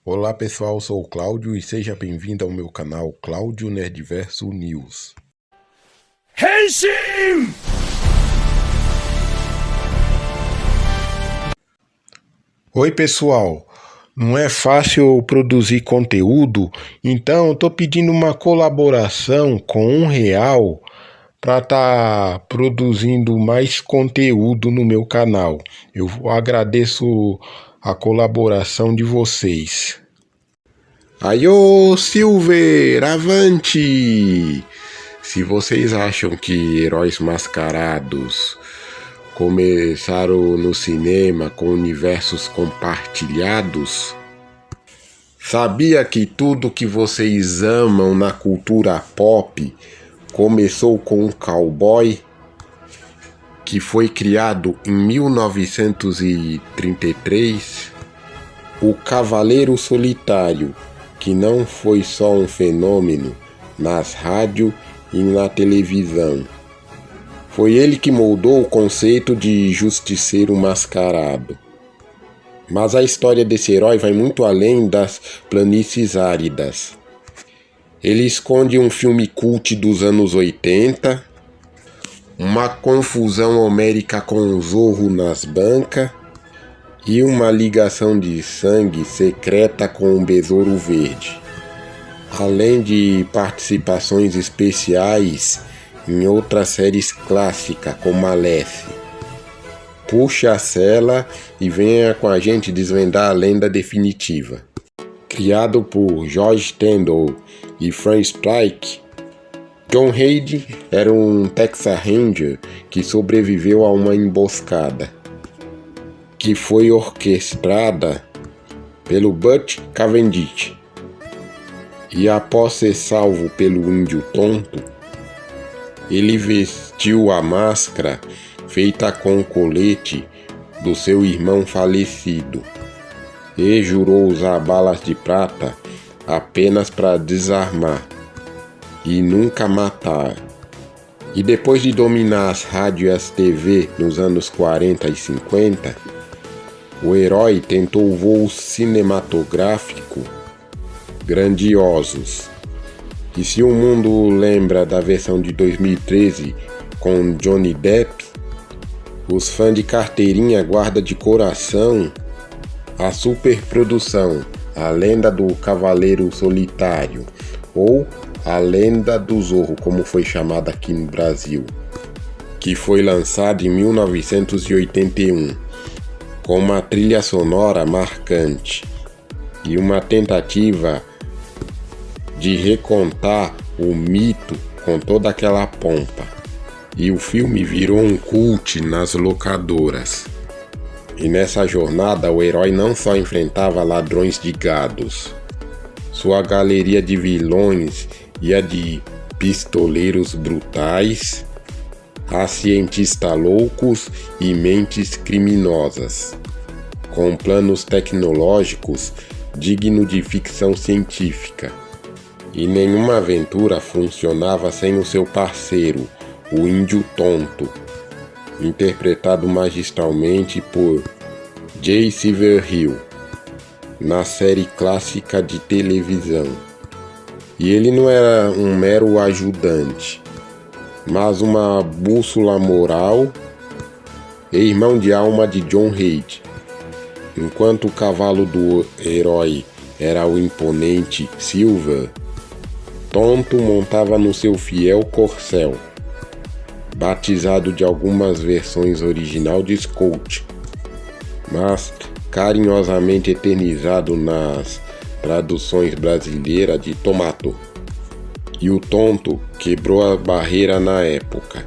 Olá pessoal, sou o Cláudio e seja bem-vindo ao meu canal Cláudio Nerdverso News. Henshin! Oi pessoal, não é fácil produzir conteúdo, então eu tô pedindo uma colaboração com R$1 para estar produzindo mais conteúdo no meu canal. Eu agradeço a colaboração de vocês. Aiô, Silver, avante! Se vocês acham que Heróis Mascarados começaram no cinema com universos compartilhados, sabia que tudo que vocês amam na cultura pop começou com um cowboy que foi criado em 1933, o Cavaleiro Solitário, que não foi só um fenômeno nas rádios e na televisão. Foi ele que moldou o conceito de justiceiro mascarado. Mas a história desse herói vai muito além das planícies áridas. Ele esconde um filme cult dos anos 80, uma confusão homérica com o Zorro nas bancas e uma ligação de sangue secreta com o Besouro Verde, além de participações especiais em outras séries clássicas como Aleph. Puxa a cela e venha com a gente desvendar a lenda definitiva. Criado por George Tendall e Frank Spike, John Hayde era um Texas Ranger que sobreviveu a uma emboscada, que foi orquestrada pelo Butch Cavendish. E após ser salvo pelo Índio Tonto, ele vestiu a máscara feita com o colete do seu irmão falecido e jurou usar balas de prata apenas para desarmar e nunca matar. E depois de dominar as rádios e as TV nos anos 40 e 50, o herói tentou voos cinematográficos grandiosos. E se o mundo lembra da versão de 2013 com Johnny Depp, os fãs de carteirinha guardam de coração a superprodução A Lenda do Cavaleiro Solitário, ou A Lenda do Zorro, como foi chamada aqui no Brasil, que foi lançada em 1981, com uma trilha sonora marcante e uma tentativa de recontar o mito com toda aquela pompa. E o filme virou um cult nas locadoras. E nessa jornada o herói não só enfrentava ladrões de gados, sua galeria de vilões ia de pistoleiros brutais a cientistas loucos e mentes criminosas, com planos tecnológicos dignos de ficção científica. E nenhuma aventura funcionava sem o seu parceiro, o Índio Tonto, interpretado magistralmente por Jay Silverhill, na série clássica de televisão. E ele não era um mero ajudante, mas uma bússola moral e irmão de alma de John Hayde. Enquanto o cavalo do herói era o imponente Silver, Tonto montava no seu fiel corcel, batizado de algumas versões original de Scout, mas carinhosamente eternizado nas traduções brasileiras de Tomato. E o Tonto quebrou a barreira na época,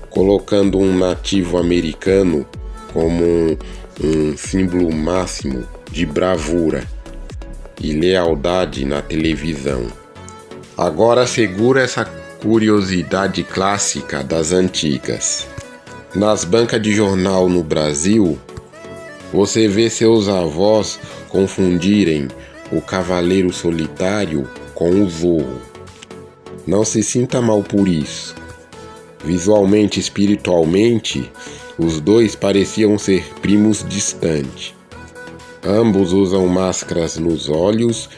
colocando um nativo americano como um símbolo máximo de bravura e lealdade na televisão. Agora segura essa curiosidade clássica das antigas. Nas bancas de jornal no Brasil, você vê seus avós confundirem o Cavaleiro Solitário com o Zorro. Não se sinta mal por isso. Visualmente e espiritualmente, os dois pareciam ser primos distantes. Ambos usam máscaras nos olhos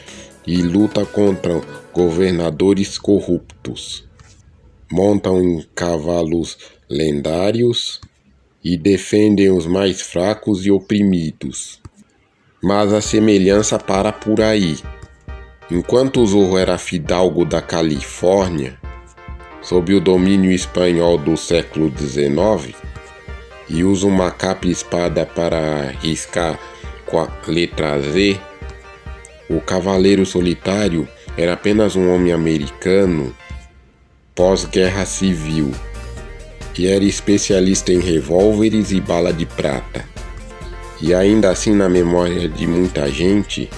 e lutam contra governadores corruptos. Montam em cavalos lendários e defendem os mais fracos e oprimidos. Mas a semelhança para por aí. Enquanto o Zorro era fidalgo da Califórnia, sob o domínio espanhol do século XIX, e usa uma capa e espada para riscar com a letra Z, o Cavaleiro Solitário era apenas um homem americano pós-guerra civil e era especialista em revólveres e bala de prata. E ainda assim, na memória de muita gente,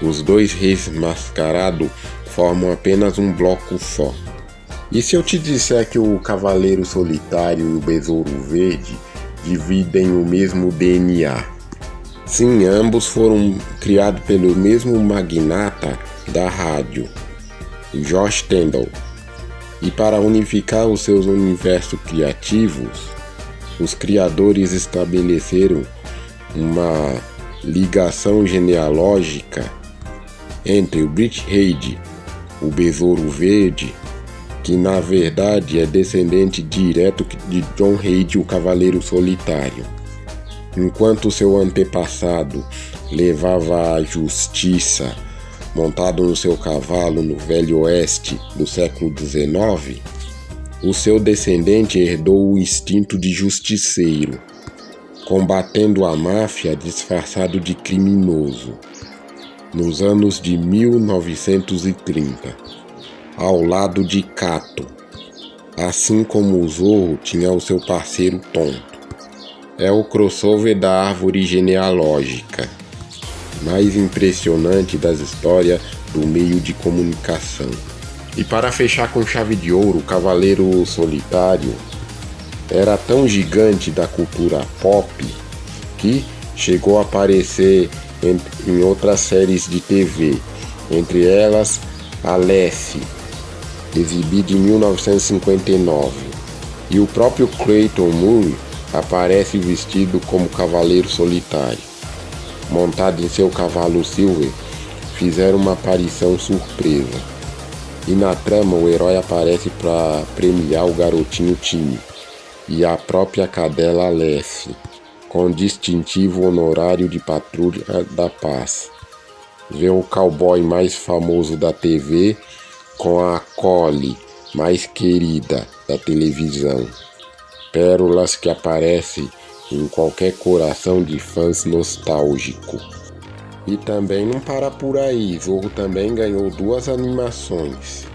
os dois reis mascarados formam apenas um bloco só. E se eu te disser que o Cavaleiro Solitário e o Besouro Verde dividem o mesmo DNA? Sim, ambos foram criados pelo mesmo magnata da rádio, Josh Tyndall. E para unificar os seus universos criativos, os criadores estabeleceram uma ligação genealógica entre o Brit Reid, o Besouro Verde, que na verdade é descendente direto de John Reid, o Cavaleiro Solitário. Enquanto seu antepassado levava a justiça montado no seu cavalo no Velho Oeste do século XIX, o seu descendente herdou o instinto de justiceiro, combatendo a máfia disfarçado de criminoso, nos anos de 1930, ao lado de Kato, assim como o Zorro tinha o seu parceiro Tonto. É o crossover da árvore genealógica mais impressionante das histórias do meio de comunicação. E para fechar com chave de ouro, o Cavaleiro Solitário era tão gigante da cultura pop que chegou a aparecer em outras séries de TV, entre elas a Lassie, exibida em 1959, e o próprio Clayton Moore aparece vestido como Cavaleiro Solitário. Montado em seu cavalo Silver, fizeram uma aparição surpresa. E na trama o herói aparece para premiar o garotinho Timmy e a própria cadela Lassie, com distintivo honorário de Patrulha da Paz. Vê o cowboy mais famoso da TV com a Collie mais querida da televisão. Pérolas que aparecem em qualquer coração de fãs nostálgico. E também não para por aí, Zorro também ganhou 2 animações.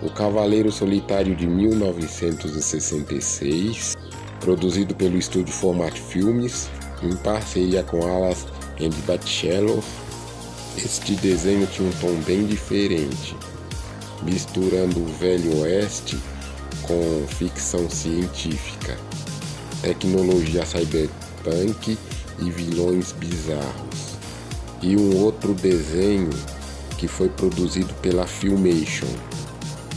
O Cavaleiro Solitário de 1966, produzido pelo estúdio Format Filmes, em parceria com Alas and Bachelor. Este desenho tinha um tom bem diferente, misturando o Velho Oeste com ficção científica, tecnologia cyberpunk e vilões bizarros. E um outro desenho que foi produzido pela Filmation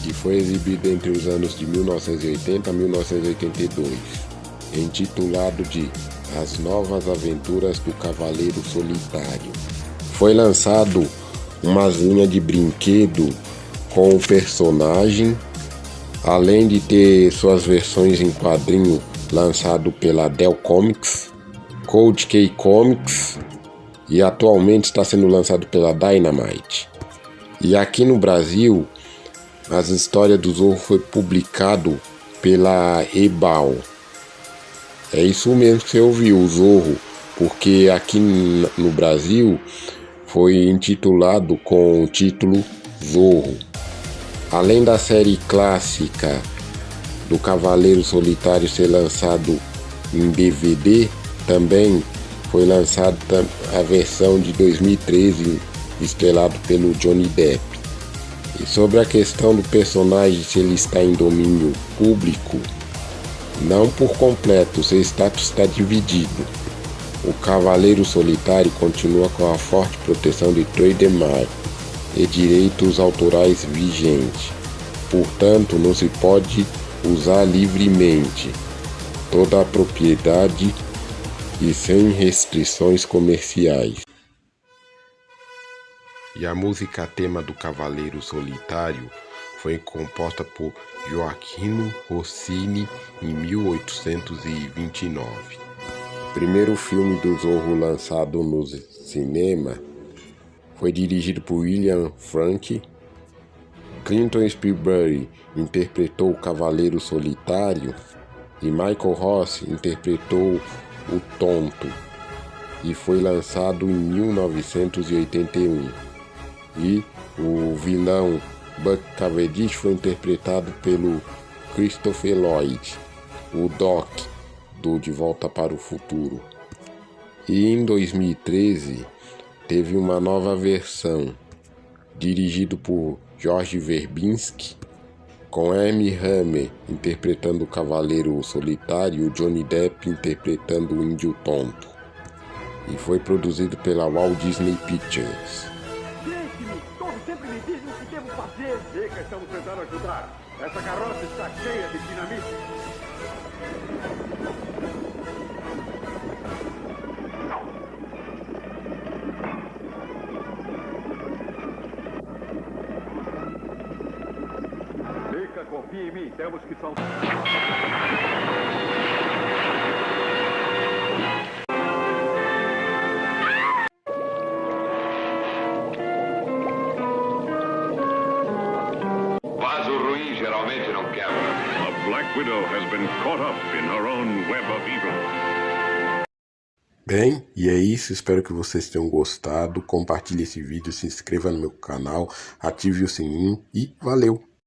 e foi exibido entre os anos de 1980 a 1982, intitulado de As Novas Aventuras do Cavaleiro Solitário. Foi lançado uma linha de brinquedo com o personagem, além de ter suas versões em quadrinho lançado pela Dell Comics, Cold K Comics e atualmente está sendo lançado pela Dynamite. E aqui no Brasil, as histórias do Zorro foi publicado pela Ebal. É isso mesmo que você ouviu, o Zorro, porque aqui no Brasil foi intitulado com o título Zorro. Além da série clássica do Cavaleiro Solitário ser lançado em DVD, também foi lançada a versão de 2013, estrelado pelo Johnny Depp. E sobre a questão do personagem, se ele está em domínio público, não por completo, seu status está dividido. O Cavaleiro Solitário continua com a forte proteção de trademark e direitos autorais vigentes. Portanto, não se pode usar livremente toda a propriedade e sem restrições comerciais. e a música tema do Cavaleiro Solitário foi composta por Gioachino Rossini em 1829. O primeiro filme do Zorro lançado no cinema foi dirigido por William Frank. Clinton Spielberg interpretou o Cavaleiro Solitário e Michael Ross interpretou o Tonto, e foi lançado em 1981. E o vilão Buck Cavendish foi interpretado pelo Christopher Lloyd, o Doc do De Volta para o Futuro. E em 2013 teve uma nova versão, dirigido por George Verbinski, com Amy Hammer interpretando o Cavaleiro Solitário e o Johnny Depp interpretando o Índio Tonto. E foi produzido pela Walt Disney Pictures. Deixe-me! Todos sempre me dizem o que devo fazer! Diga, estamos tentando ajudar! Essa carroça está cheia de dinamite! Fica, confia em mim, temos que salvar. Vaso ruim geralmente não quebra. The Black Widow has been caught up in her own web of evil. Bem, e é isso, espero que vocês tenham gostado. Compartilhe esse vídeo, se inscreva no meu canal, ative o sininho e valeu!